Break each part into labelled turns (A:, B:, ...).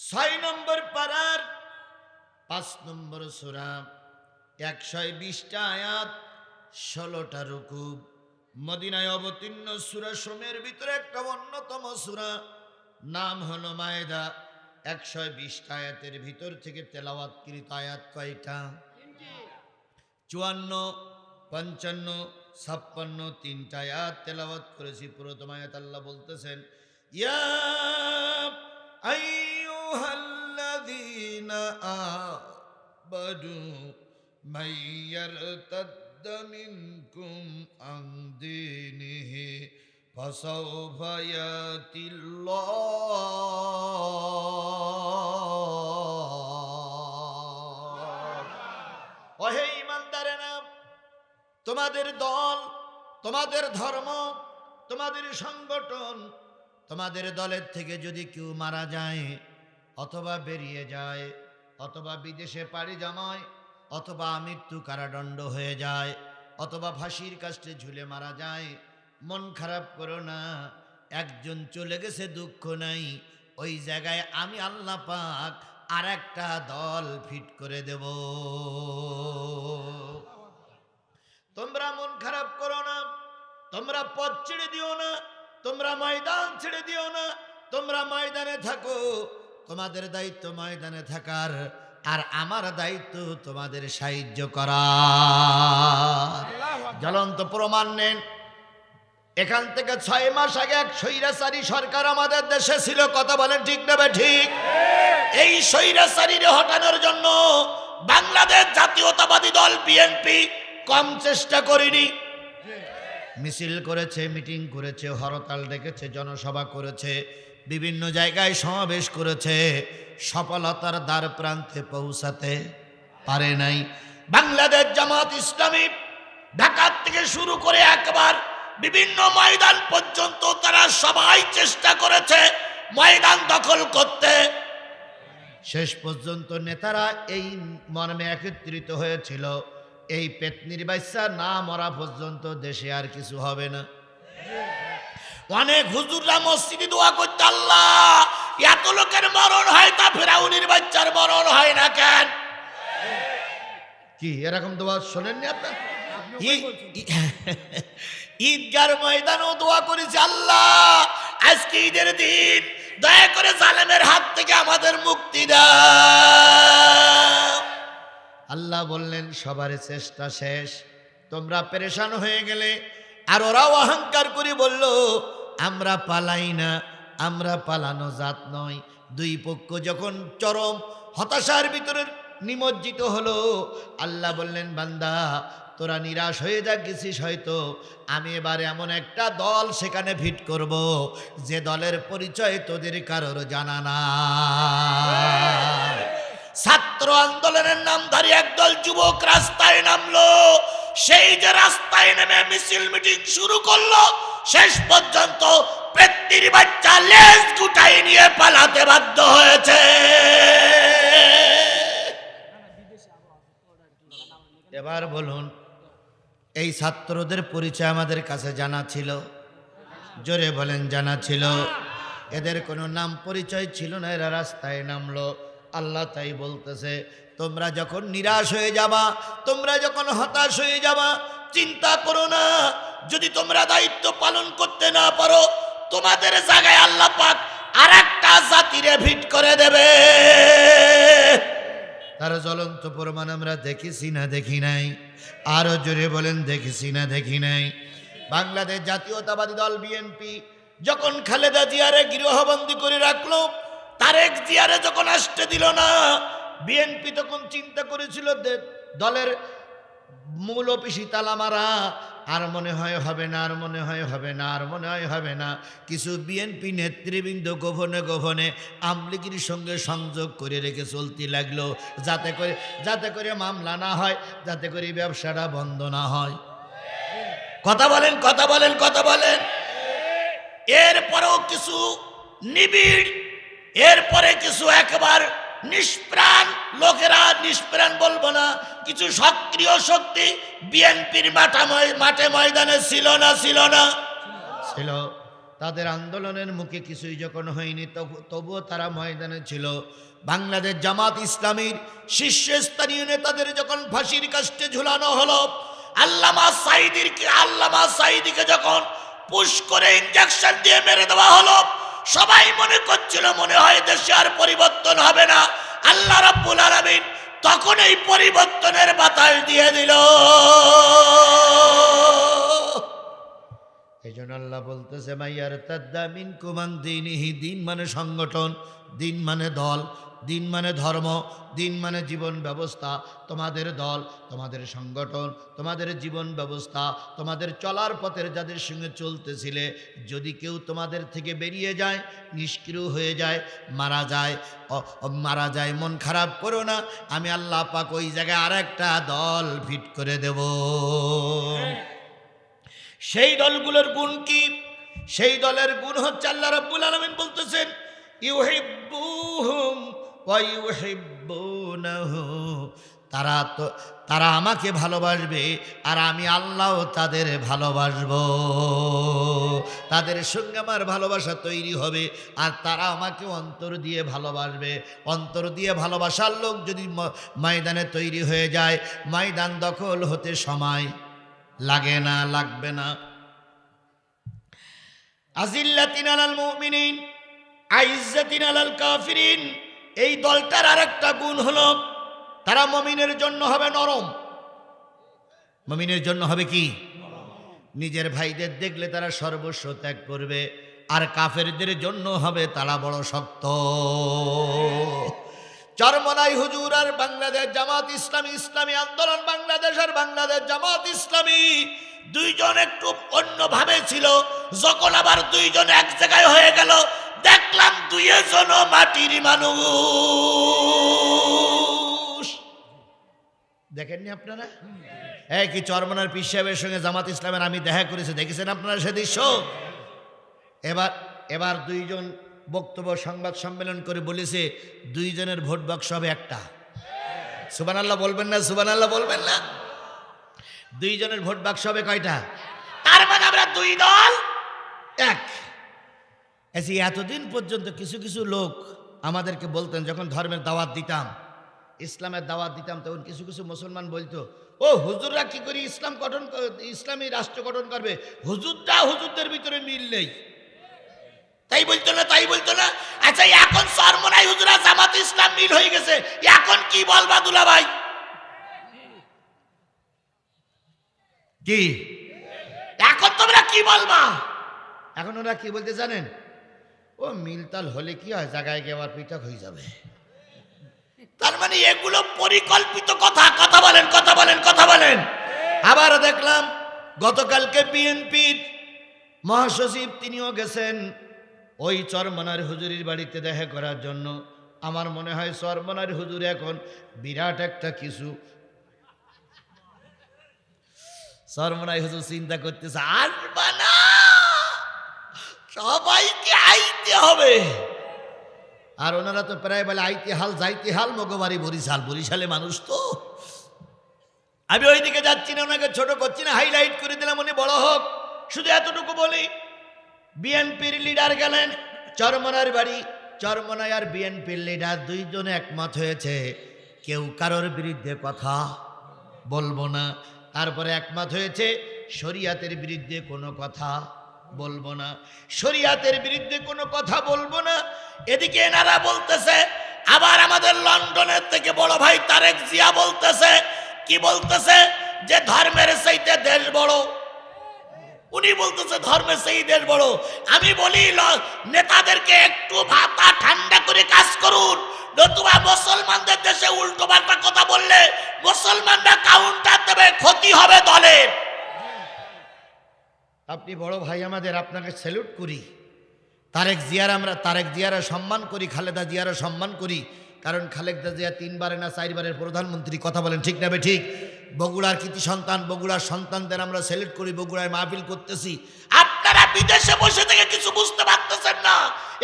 A: 6 নম্বর পারার 5 নম্বর সূরা, 120টা আয়াত, 16টা রুকু। মদিনায় অবতীর্ণ সূরা সমূহের ভিতরে একটা অন্যতম সূরা, নাম হলো মায়েদা। 120টা আয়াতের ভিতর থেকে তেলাওয়াতকৃত আয়াত কয়টা? 54, 55, 56, 3টা আয়াত তেলাওয়াত করেছি। প্রথম আয়াত আল্লাহ বলতেছেন, ইয়া আইয়ুহাল্লাযীনা আমানু মাইয়ারতাদ্দা মিনকুম আন দীনিহি ফাসাউফা ইয়াতিল্লাহ। ওহে ঈমানদারেরা, তোমাদের দল, তোমাদের ধর্ম, তোমাদের সংগঠন, তোমাদের দলের থেকে যদি কেউ মারা যায়, অথবা বেরিয়ে যায়, অথবা বিদেশে পাড়ি জমায়, অথবা মৃত্যু কারাদণ্ড হয়ে যায়, অথবা ফাঁসির কাস্টে ঝুলে মারা যায়, মন খারাপ করো না। একজন চলে গেছে, দুঃখ নাই, ওই জায়গায় আমি আল্লাহ পাক আর একটা দল ফিট করে দেব। তোমরা মন খারাপ করো না, তোমরা পথ ছেড়ে দিও না, তোমরা ময়দান ছেড়ে দিও না, তোমরা ময়দানে থাকো। তোমাদের দায়িত্ব ময়দানে থাকার, আর আমার দায়িত্ব তোমাদের সাহায্য করার। জ্বলন্ত প্রমাণ নেন। এখান থেকে 6 মাস আগে এক স্বৈরাচারী সরকার আমাদের দেশে ছিল। কথা বলেন ঠিক না ঠিক? এই স্বৈরাচারীর হটানোর জন্য বাংলাদেশ জাতীয়তাবাদী দল বিএনপি কম চেষ্টা করেনি। মিছিল করেছে, মিটিং করেছে, হরতাল ডেকেছে, জনসভা করেছে, বিভিন্ন জায়গায় সমাবেশ করেছে, সফলতার দ্বার প্রান্তে পৌঁছাতে পারে নাই। বাংলাদেশ জামাত ইসলামী ঢাকা থেকে শুরু করে একবার বিভিন্ন ময়দান পর্যন্ত তারা সবাই চেষ্টা করেছে ময়দান দখল করতে। শেষ পর্যন্ত নেতারা এই মর্মে একত্রিত হয়েছিল, এই পেতনির বাচ্চা না মরা পর্যন্ত দেশে আর কিছু হবে না। অনেক হুজুররা মসজিদে দোয়া করতে, আল্লাহ এত লোকের মরণ হয়, তা ফেরাউনের বাচ্চার মরণ হয় না কেন? কি এরকম দোয়া শোনেননি আপনার? ঈদগার ময়দানও দোয়া করেছে, আল্লাহ আজকে ঈদের দিন, দয়া করে জালেমের হাত থেকে আমাদের মুক্তি দাও। আল্লাহ বললেন সবার চেষ্টা শেষ, তোমরা পেরেশান হয়ে গেলে। আর ওরাও অহংকার করে বলল, আমরা পালাই না, আমরা পালানো জাত নয়। দুই পক্ষ যখন চরম হতাশার ভিতরে নিমজ্জিত হলো, আল্লাহ বললেন, বান্দা তোরা নিরাশ হয়ে যা গেছিস হয়তো, আমি এবারে এমন একটা দল সেখানে ফিট করব, যে দলের পরিচয় তোদের কারোর জানা না। ছাত্র আন্দোলনের নামধারী একদল যুবক রাস্তায় নামলো। সেই যে রাস্তায় নেমে মিছিল মিটিং শুরু করলো, শেষ পর্যন্ত পেতনির বাচ্চা লেজ গুটাই নিয়ে পালাতে বাধ্য হয়েছে। এবার বলুন, এই ছাত্রদের পরিচয় আমাদের কাছে জানা ছিল? জোরে বলেন, জানা ছিল? এদের কোনো নাম পরিচয় ছিল না, এরা রাস্তায় নামলো। আল্লাহ তাই বলতেছে, তোমরা যখন নিরাশ হয়ে যাবা, তোমরা যখন হতাশ হয়ে যাবা, চিন্তা করো না। যদি তোমরা দায়িত্ব পালন করতে না পারো, তোমাদের জায়গায় আল্লাহ পাক আর একটা জাতিরে ভিট করে দেবে। তার জ্বলন্ত প্রমাণ আমরা দেখেছি না দেখি নাই? আরো জোরে বলেন, দেখেছি না দেখি নাই? বাংলাদেশ জাতীয়তাবাদী দল বিএনপি যখন খালেদা জিয়ারে গৃহবন্দী করে রাখলো, তারেক জিয়ারে যখন আসতে দিল না, বিএনপি তখন চিন্তা করেছিল দলের মূল অফিসে তালা মারা। আর মনে হয় হবে না, আর মনে হয় হবে না, আর মনে হয় হবে না। কিছু বিএনপি নেতৃবৃন্দ গোপনে গোপনে আমলিগির সঙ্গে সংযোগ করে রেখে চলতে লাগলো, যাতে করে মামলা না হয়, যাতে করে ব্যবসাটা বন্ধ না হয়। কথা বলেন, কথা বলেন, কথা বলেন। এরপরেও কিছু নিবিড়, এরপরে কিছু একবার নিষ্প্রাণ লোকেরা, নিষ্প্রাণ বলবো না, কিছু সক্রিয় শক্তি বিএনপির মাঠে ময়দানে ছিল না? ছিল না? ছিল। তাদের আন্দোলনের মুখে কিছুই যখন হয়নি তবুও তারা ময়দানে ছিল। বাংলাদেশ জামাত ইসলামীর শীর্ষস্থানীয় নেতাদের যখন ফাঁসির কাস্টে ঝুলানো হলো, আল্লামা সাঈদীকে যখন পুশ করে ইনজেকশন দিয়ে মেরে দেওয়া হলো, সবাই মনে করছিল মনে হয় দেশে আর পরিবর্তন হবে না। আল্লাহ রাব্বুল আলামিন তখন এই পরিবর্তনের বাতাস দিয়ে দিল। এই জন্য আল্লাহ বলতেছে মাইয়ার তাদ্দা মিনকুম আন দীনিহি, দিন মানে সংগঠন, দিন মানে দল, দিন মানে ধর্ম, দিন মানে জীবন ব্যবস্থা। তোমাদের দল, তোমাদের সংগঠন, তোমাদের জীবন ব্যবস্থা, তোমাদের চলার পথের যাদের সঙ্গে চলতেছিলে, যদি কেউ তোমাদের থেকে বেরিয়ে যায়, নিষ্ক্রিয় হয়ে যায়, মারা যায়, মন খারাপ করো না, আমি আল্লাহ পাক ওই জায়গায় আর একটা দল ফিট করে দেব। সেই দলগুলোর গুণ কি? সেই দলের গুণ হচ্ছে আল্লাহ রাব্বুল আলামিন বলতেছেন ইউহিব্বুহুম ওয়া ইউহিব্বুনাহু, তারা আমাকে ভালোবাসবে আর আমি আল্লাহও তাদের ভালোবাসবো। তাদের সঙ্গে আমার ভালোবাসা তৈরি হবে আর তারা আমাকে অন্তর দিয়ে ভালোবাসবে। অন্তর দিয়ে ভালোবাসার লোক যদি ময়দানে তৈরি হয়ে যায়, ময়দান দখল হতে সময় লাগে না, লাগবে না। আজিল্লাতিন আলাল মুমিনিন আইজ্জাতিন আলাল কাফিরিন, এই দলটার আরেকটা গুণ হলো তারা মুমিনের জন্য হবে নরম। মুমিনের জন্য হবে কি? নিজের ভাইদের দেখলে তারা সর্বস্ব ত্যাগ করবে, আর কাফেরদের জন্য হবে তারা বড় শক্ত। চরমনাই হুজুর আর বাংলাদেশ জামাত ইসলামী, ইসলামী আন্দোলন বাংলাদেশ আর বাংলাদেশ জামাত ইসলামী দুইজন একটু অন্যভাবে ছিল। যখন আবার দুইজন এক জায়গায় হয়ে গেল, দেখলাম দুইজন মাটির মানুষ। দেখেননি আপনারা? কি চরমনার পীর সাহেবের সঙ্গে জামাত ইসলামের আমি দেখা করেছি, দেখেছেন আপনারা সে দৃশ্য? এবার দুইজন বক্তব্য সংবাদ সম্মেলন করে বলেছে দুইজনের ভোট বাক্স হবে একটা। সুবহানাল্লাহ বলবেন না? সুবহানাল্লাহ বলবেন না? দুইজনের ভোট বাক্স হবে কয়টা? তার মানে আমরা দুই দল এক। এতদিন পর্যন্ত কিছু কিছু লোক আমাদেরকে বলতেন, যখন ধর্মের দাওয়াত দিতাম, ইসলামের দাওয়াত দিতাম, তখন কিছু কিছু মুসলমান বলতো, ও হুজুররা কি করে ইসলামী রাষ্ট্র গঠন করবে? হুজুরদের ভিতরে মিল নেই। তাই বলতো না? আচ্ছা, এখন চরমনাই হুজুরা জামাত ইসলাম মিল হয়ে গেছে, এখন কি বলবা দুলা ভাই? কি এখন তোমরা কি বলবা? এখন ওরা কি বলতে জানেন? ও মিলতাল হলে কি হয়, জায়গায় গিয়ে আবার পৃথক হয়ে যাবে। তার মানে এগুলো পরিকল্পিত কথা। কথা বলেন। আবার দেখলাম গতকালকে বিএনপির মহাসচিব তিনিও গেছেন ওই চরমনার হুজুরির বাড়িতে দেখা করার জন্য। আমার মনে হয় চরমনার হুজুর এখন বিরাট একটা কিছু, চরমনাই হুজুর চিন্তা করতেছে, আসবা না, সবাইকে আইতে হবে। আর ওনারা তো প্রায় বলে আইতে হাল যাইতে হাল, মগবাড়ি বরিশালে মানুষ তো। আমি ওইদিকে যাচ্ছি না, ওনাকে ছোট করছি না, হাইলাইট করে দিলাম, উনি বড় হোক। শুধু এতটুকু বলি, বিএনপির লিডার গেলেন চরমনার বাড়ি। চরমনায় আর বিএনপির লিডার দুইজনে একমত হয়েছে, কেউ কারোর বিরুদ্ধে কথা বলবো না। তারপরে একমত হয়েছে শরিয়াতের বিরুদ্ধে কোনো কথা বলবো না, শরিয়াতের বিরুদ্ধে কোনো কথা বলবো না। এদিকে এনারা বলতেছে, আবার আমাদের লন্ডনের থেকে বড় ভাই তারেক জিয়া বলতেছে, কি বলতেছে? যে ধর্মের চাইতে দেশ বড়। উনি বলতেছে ধর্মের সেই দেশ বড়। আমি বলি নেতাদেরকে একটু মাথা ঠান্ডা করে কাজ করুন, নতুবা মুসলমানদের দেশে উল্টো পাল্টা কথা বললে মুসলমানরা কাউন্টার দেবে, ক্ষতি হবে দলের। আপনি বড় ভাই আমাদের, আপনাকে স্যালুট করি। তারেক জিয়ারা সম্মান করি, খালেদা জিয়ারা সম্মান করি, কারণ খালেদা জিয়া 3 বারে না 4 বারের প্রধানমন্ত্রী। কথা বলেন ঠিক না ঠিক? বগুড়ার কৃতি সন্তান, বগুড়ার সন্তানদের আমরা স্যালুট করি, বগুড়ায় মাহফিল করতেছি। আপনারা বিদেশে বসে থেকে কিছু বুঝতে পারতেছেন না,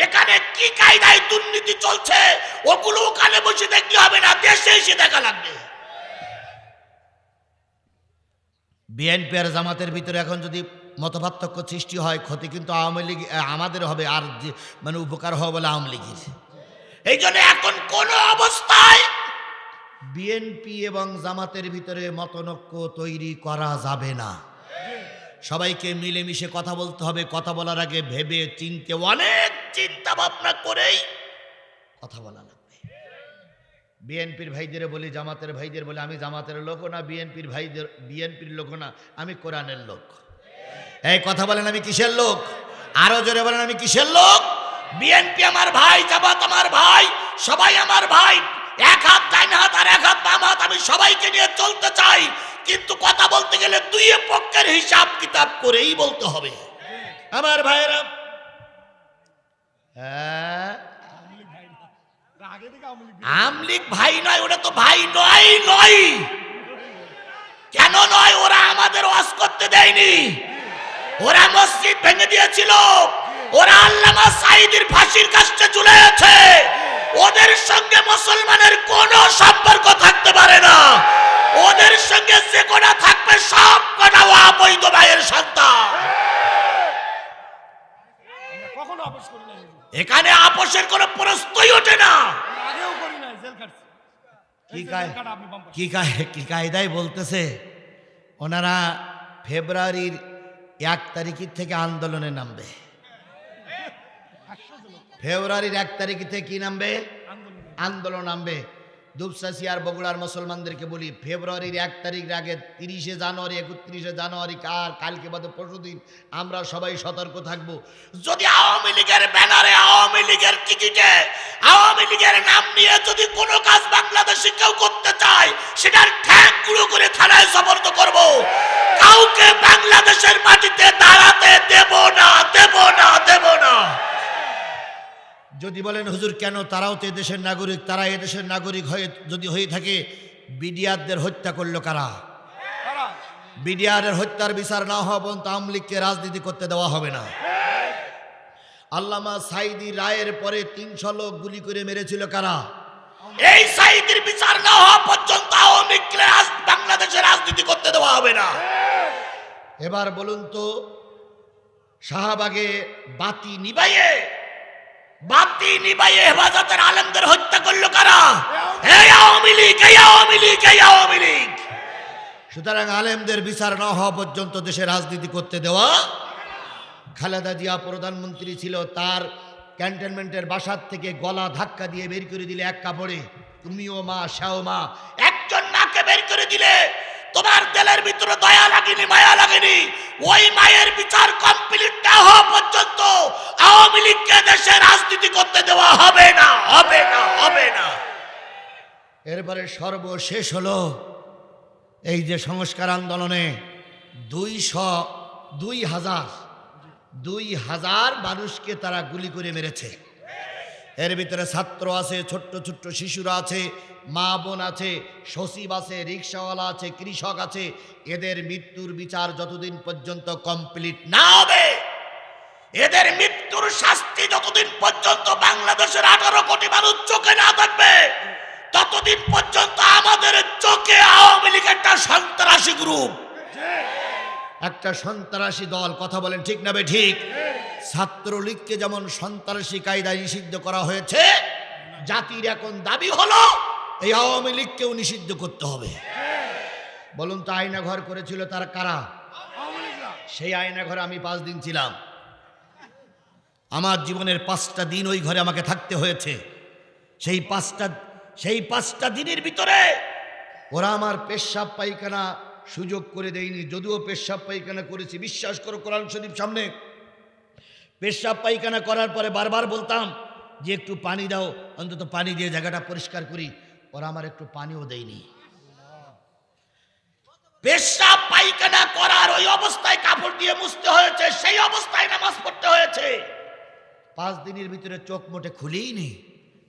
A: এখানে কি কায়দায় দুর্নীতি চলছে, ওগুলো ওখানে বসে দেখলে হবে না, দেশে এসে দেখা লাগবে। বিএনপি আর জামাতের ভিতরে এখন যদি মতপার্থক্য সৃষ্টি হয়, ক্ষতি কিন্তু আওয়ামী লীগ আমাদের হবে, আর যে মানে উপকার হবে বলে আওয়ামী লীগের। এই জন্য এখন কোন অবস্থায় বিএনপি এবং জামাতের ভিতরে মতনৈক্য তৈরি করা যাবে না। সবাইকে মিলেমিশে কথা বলতে হবে। কথা বলার আগে ভেবে চিনতে, অনেক চিন্তা ভাবনা করেই কথা বলা লাগবে। বিএনপির ভাইদের বলি, জামাতের ভাইদের বলি, আমি জামাতের লোকও না, বিএনপির লোকও না, আমি কোরআনের লোক। এই কথা বলেন আমি কিসের লোক? আরো জোরে বলেন আমি কিসের লোক? বিএনপি আমার ভাই, জামাত আমার ভাই, সবাই আমার ভাই। এক হাত ডাইন হাত আর এক হাত বাম হাত, আমি সবাইকে নিয়ে চলতে চাই। কিন্তু কথা বলতে গেলে দুই পক্ষের হিসাব কিতাব করেই বলতে হবে আমার ভাইরা। হ্যাঁ, আমলিক ভাই নয়, ওটা তো ভাই নয় নয়। কেন নয়? ওরা আমাদের ওয়াজ করতে দেয়নি, ওরা মসজিদ ভেঙে দিয়েছিল, ওরা আল্লামা সাঈদীর ফাঁসির কাস্টে ঝুলিয়েছে। ওদের সঙ্গে মুসলমানের কোনো সম্পর্ক থাকতে পারে না। ওদের সঙ্গে যে কোনা থাকবে সব কোনা অবৈধ ভাইয়ের সন্তান। এখানে আপোষের কোনো প্রশ্নই ওঠে না। কি কায়দায় বলতেছে ওনারা ফেব্রুয়ারির 1 তারিখ থেকে আন্দোলনে নামবে। ফেব্রুয়ারির 1 তারিখ থেকে কি নামবে? আন্দোলন নামবে। দুপচাঁচি আর বগুড়ার মুসলমানদেরকে বলি, ফেব্রুয়ারির 1 তারিখের আগে 30শে জানুয়ারি, 31শে জানুয়ারি, কালকে বাদে পরশুদিন আমরা সবাই সতর্ক থাকব। যদি আওয়ামী লীগের ব্যানারে, আওয়ামী লীগের টিকিটে, আওয়ামী লীগের নাম নিয়ে যদি কোনো কাজ বাংলাদেশে কেউ করতে চায়, সেটার ঠ্যাং গুঁড়ো করে থানায় সমর্থ করব। কাউকে বাংলাদেশের মাটিতে দাঁড়াতে দেব না, দেব না, দেব না। যদি বলেন হুজুর কেন, তারাও তো এদেশের নাগরিক, তারা এদেশের নাগরিক হয়ে যদি হয়ে থাকে, বিডিআরদের হত্যা করলো কারা? বিডিআরের হত্যার বিচার না হওয়া পর্যন্ত আওয়ামী লীগকে রাজনীতি করতে দেওয়া হবে না। আল্লামা সাঈদী রায়ের পরে 300 লোক গুলি করে মেরেছিল কারা? এই সাঈদীর বিচার না হওয়া পর্যন্ত আওয়ামী লীগকে বাংলাদেশে রাজনীতি করতে দেওয়া হবে না। এবার বলুন তো, শাহবাগে বাতি নিবাইয়ে হেফাজতের আলেমদের হত্যা করলো কারা? এই আওয়ামী লীগ, এই আওয়ামী লীগ, এই আওয়ামী লীগ। সুতরাং আলেমদের বিচার না হওয়া পর্যন্ত দেশে রাজনীতি করতে দেওয়া। খালেদা জিয়া প্রধানমন্ত্রী ছিল, তার ক্যান্টনমেন্টের বাসার থেকে গলা ধাক্কা দিয়ে বের করে দিলে এক কাপড়ে। তুমিও মা, সেও মা। একজন মাকে বের করে দিলে তোমার দিলের ভিতরে দয়া লাগেনি, মায়া লাগেনি? ওই মায়ের বিচার কমপ্লিট না হওয়া পর্যন্ত আওয়ামী লীগকে দেশে রাজনীতি করতে দেওয়া হবে না, হবে না, হবে না। এরপরে সর্বশেষ হলো এই যে সংস্কার আন্দোলনে 2,000 মানুষকে তারা গুলি করে মেরেছে। এর ভিতরে ছাত্র আছে, ছোট্ট ছোট্ট শিশুরা আছে, মা বোন আছে, সচিব আছে, রিক্সাওয়ালা আছে, কৃষক আছে। এদের মৃত্যুর বিচার যতদিন পর্যন্ত কমপ্লিট না হবে, এদের মৃত্যুর শাস্তি যতদিন পর্যন্ত বাংলাদেশের 18 কোটি মানুষ চোখে না থাকবে, ততদিন পর্যন্ত আমাদের চোখে আওয়ামী লীগ একটা সন্ত্রাসী গ্রুপ, একটা সন্ত্রাসী দল। কথা বলেন ঠিক না বে ঠিক? ছাত্রলীগকে যেমন সন্ত্রাসী কায়দায় নিষিদ্ধ করা হয়েছে, জাতির এখন দাবি হলো এই আওয়ামী লীগকেও নিষিদ্ধ করতে হবে। বলুন তো, আয়না ঘর করেছিল তার কারা? সেই আয়না ঘরে আমি 5 দিন ছিলাম। আমার জীবনের 5টা দিন ওই ঘরে আমাকে থাকতে হয়েছে। সেই 5টা দিনের ভিতরে ওরা আমার পেশাব পায়খানা সুযোগ করে দেয়নি। যদিও পেশাব পায়খানা করেছি, বিশ্বাস করো, কোরআন শরীফ সামনে পেশাব পায়খানা করার পরে বারবার বলতাম যে একটু পানি দাও, অন্তত পানি দিয়ে জায়গাটা পরিষ্কার করি। ওরা আমার একটু পানিও দেয়নি। পেশাব পায়খানা করার ওই অবস্থায় কাপড় দিয়ে মুছতে হয়েছে, সেই অবস্থায় নামাজ পড়তে হয়েছে। 5 দিনের ভিতরে চোখ মোটে খুলেই নি।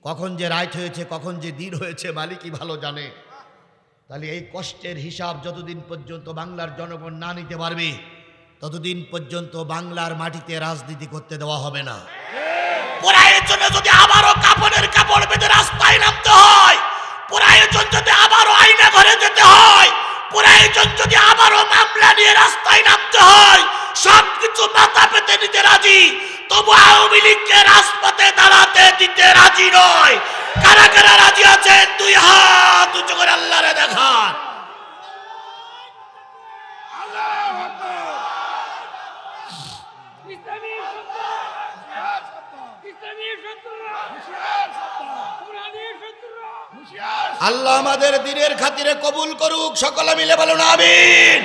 A: কখন যে রাত হয়েছে, কখন যে দিন হয়েছে, মালিকই ভালো জানে। তাহলে এই কষ্টের হিসাব যতদিন পর্যন্ত বাংলার জনগণ না নিতে পারবে, ততদিন পর্যন্ত বাংলার মাটিতে রাজনীতি করতে দেওয়া হবে না। প্রয়োজন যদি আবারও কাপড়ের কাপড় বেঁধে রাস্তায় নামতে হয়, প্রয়োজন যদি আবারও আয়না ঘরে যেতে হয়, প্রয়োজন যদি আবারও মামলা নিয়ে রাস্তায় নামতে হয়, সব আওয়ামী লীগকে রাজপথে দাঁড়াতে দিতে রাজি নয়। কারা কারা রাজি আছেন দুই হাত উঁচু করে আল্লাহরে দেখান। আল্লাহ আমাদের দিনের খাতিরে কবুল করুক, সকলে মিলে বলুন আমিন।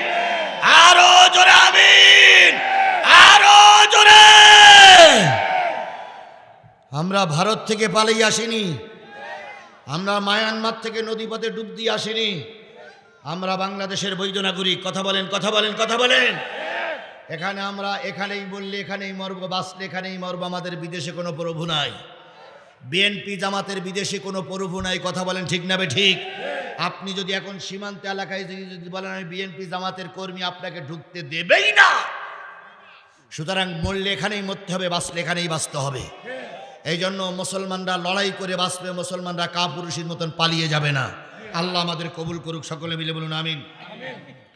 A: আরো জোরে আমিন, আরো জোরে। আমরা ভারত থেকে পালিয়ে আসিনি, আমরা মায়ানমার থেকে নদীপথে ডুব দিয়ে আসিনি, আমরা বাংলাদেশের বৈধ নাগরিক। কথা বলেন, কথা বলেন, কথা বলেন। এখানে আমরা এখানেই বললে এখানেই মরবো, বাঁচলে এখানেই মরবো। আমাদের বিদেশে কোনো প্রভু নাই। বিএনপি জামাতের বিদেশে কোনো প্রভু নাই। কথা বলেন ঠিক না বে ঠিক? আপনি যদি এখন সীমান্ত এলাকায় যদি বলেন আমি বিএনপি জামাতের কর্মী, আপনাকে ঢুকতে দেবেই না। সুতরাং মরলে এখানেই মরতে হবে, বাঁচলে এখানেই বাঁচতে হবে। এই জন্য মুসলমানরা লড়াই করে বাঁচবে, মুসলমানরা কাপুরুষের মতন পালিয়ে যাবে না। আল্লাহ আমাদের কবুল করুক, সকলে মিলে বলুন আমিন।